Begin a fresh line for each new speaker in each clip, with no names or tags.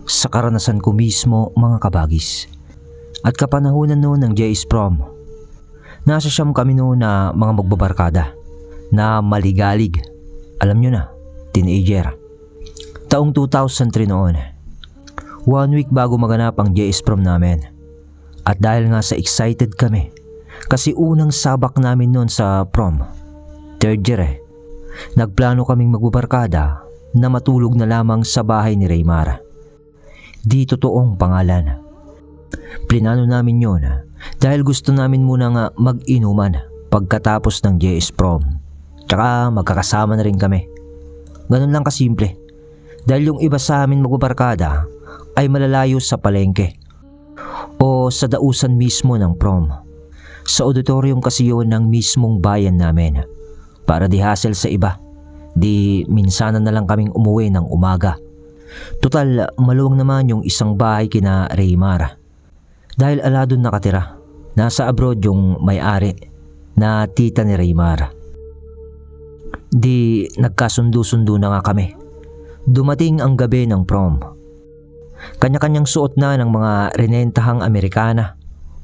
sa karanasan ko mismo mga kabagis. At kapanahunan noon ng JS Prom, nasa siyam kami noon na mga magbabarkada na maligalig. Alam nyo na, teenager. Taong 2003 noon. 1 week bago maganap ang JS Prom namin. At dahil nga sa excited kami, kasi unang sabak namin noon sa prom, third year nagplano kaming magbabarkada na matulog na lamang sa bahay ni Raymar. Di totoong pangalan. Plinano namin yon dahil gusto namin muna nga mag-inuman pagkatapos ng JS Prom. Tsaka magkakasama na rin kami. Ganun lang kasimple. Dahil yung iba sa amin magbabarkada ay malalayo sa palengke o sa dausan mismo ng prom. Sa auditorium kasi yun ng mismong bayan namin. Para di hassle sa iba, di minsanan na lang kaming umuwi ng umaga. Total, maluwang naman yung isang bahay kina Raymar. Dahil ala doon nakatira, nasa abroad yung may-ari na tita ni Raymar. Di nagkasundo-sundo na nga kami. Dumating ang gabi ng prom. Kanya-kanyang suot na ng mga renentahang Amerikana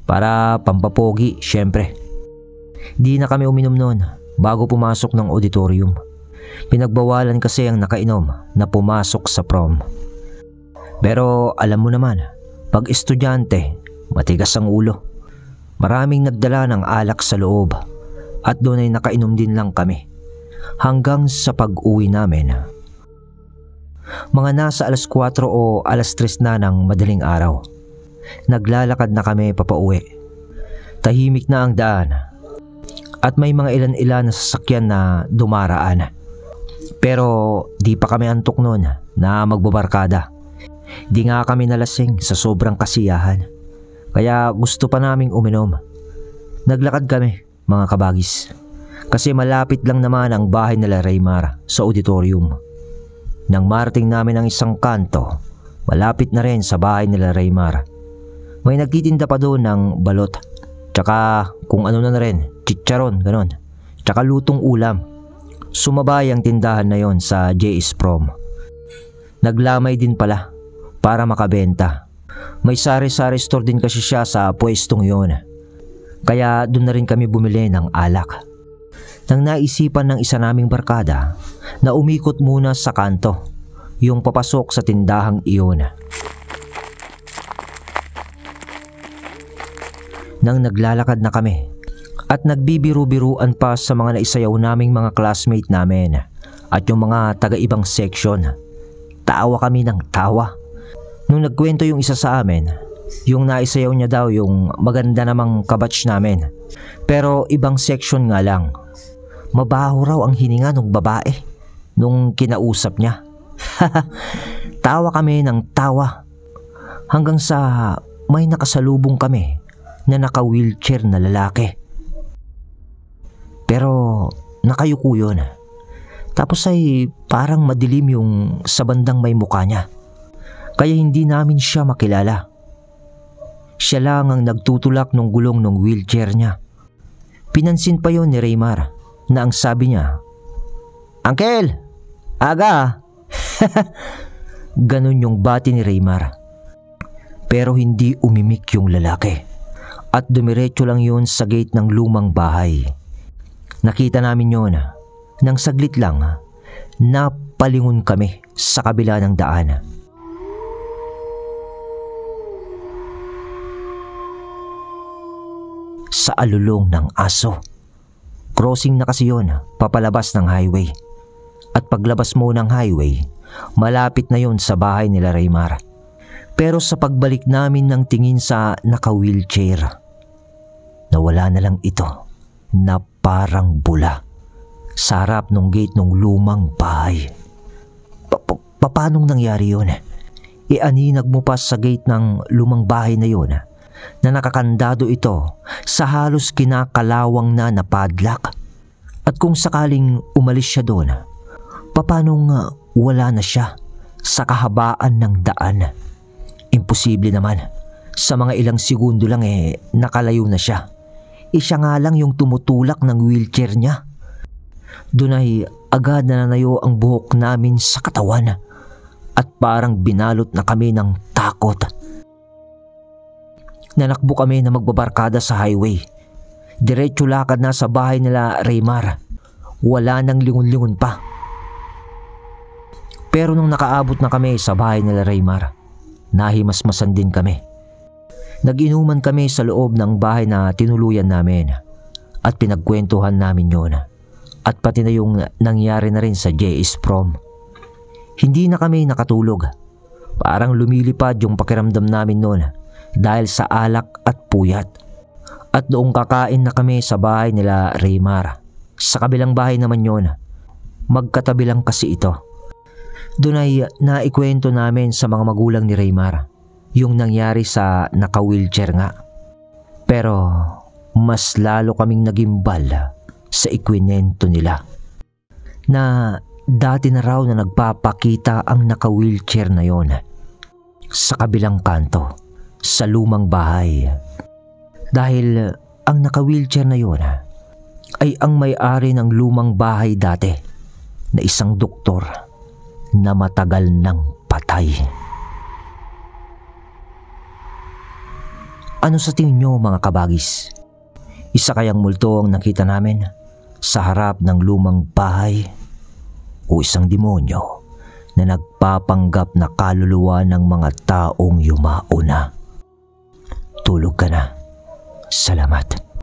para pampapogi, syempre. Di na kami uminom noon bago pumasok ng auditorium. Pinagbawalan kasi ang nakainom na pumasok sa prom. Pero alam mo naman, pag estudyante, matigas ang ulo. Maraming nagdala ng alak sa loob at doon ay nakainom din lang kami. Hanggang sa pag-uwi namin. Mga nasa alas 4 o alas 3 na ng madaling araw. Naglalakad na kami papauwi. Tahimik na ang daan at may mga ilan-ilan na sasakyan na dumaraan. Pero di pa kami antok noon na magbabarkada. Di nga kami nalasing sa sobrang kasiyahan. Kaya gusto pa naming uminom. Naglakad kami mga kabagis. Kasi malapit lang naman ang bahay nila Raymar sa auditorium. Nang marating namin ang isang kanto, malapit na rin sa bahay nila Raymar. May nagtitinda pa doon ng balot. Tsaka kung ano na rin, chicharon, ganon. Tsaka lutong ulam. Sumabay ang tindahan na yon sa JS Prom. Naglamay din pala para makabenta. May sari-sari store din kasi siya sa pwestong yon. Kaya doon na rin kami bumili ng alak. Nang naisipan ng isa naming barkada na umikot muna sa kanto, yung papasok sa tindahang iyon. Nang naglalakad na kami at nagbibiru-biruan pa sa mga naisayaw naming mga classmate namin at yung mga taga-ibang section, tawa kami ng tawa. Nung nagkwento yung isa sa amin, yung naisayaw niya daw yung maganda namang kabatch namin, pero ibang section nga lang. Mabaho raw ang hininga ng babae nung kinausap niya. Tawa kami ng tawa hanggang sa may nakasalubong kami na naka-wheelchair na lalaki. Pero nakayuko yun. Tapos ay parang madilim yung sa bandang may mukha niya. Kaya hindi namin siya makilala. Siya lang ang nagtutulak ng gulong ng wheelchair niya. Pinansin pa yon ni Raymar na ang sabi niya, "Uncle, aga!" Ganon yung bati ni Raymar. Pero hindi umimik yung lalaki at dumiretso lang yun sa gate ng lumang bahay. Nakita namin yun nang saglit lang napalingon kami sa kabila ng daan. Sa alulong ng aso. Crossing na kasi yun, papalabas ng highway. At paglabas mo ng highway, malapit na yun sa bahay nila Raymar. Pero sa pagbalik namin ng tingin sa naka-wheelchair, nawala na lang ito na parang bula sa harap ng gate ng lumang bahay. Paanong nangyari yun? Ianinag mo pa sa gate ng lumang bahay na yun na nakakandado ito sa halos kinakalawang na padlock. At kung sakaling umalis siya doon, papanong wala na siya sa kahabaan ng daan? Imposible naman. Sa mga ilang segundo lang nakalayo na siya. Siya nga lang yung tumutulak ng wheelchair niya. Doon ay agad na nanayo ang buhok namin sa katawan. at parang binalot na kami ng takot. Nanakbo kami na magbabarkada sa highway. Diretso lakad na sa bahay nila Raymar. Wala nang lingon-lingon pa. Pero nung nakaabot na kami sa bahay nila Raymar, nahimasmasan din kami. Nag-inuman kami sa loob ng bahay na tinuluyan namin at pinagkwentuhan namin yun. At pati na yung nangyari na rin sa JS Prom. Hindi na kami nakatulog. Parang lumilipad yung pakiramdam namin noon dahil sa alak at puyat. At noong kakain na kami sa bahay nila Raymar, sa kabilang bahay naman yun, magkatabi lang kasi ito. Doon ay naikwento namin sa mga magulang ni Raymar yung nangyari sa naka-wheelchair nga. Pero mas lalo kaming nagimbal sa ikwinento nila na dati na raw na nagpapakita ang naka-wheelchair na yon sa kabilang kanto sa lumang bahay. Dahil ang naka-wheelchair na yon ay ang may-ari ng lumang bahay dati na isang doktor na matagal nang patay. Ano sa tingin nyo mga kabagis? Isa kayang multo ang nakita namin sa harap ng lumang bahay o isang demonyo na nagpapanggap na kaluluwa ng mga taong yumauna? Tulog ka na. Salamat.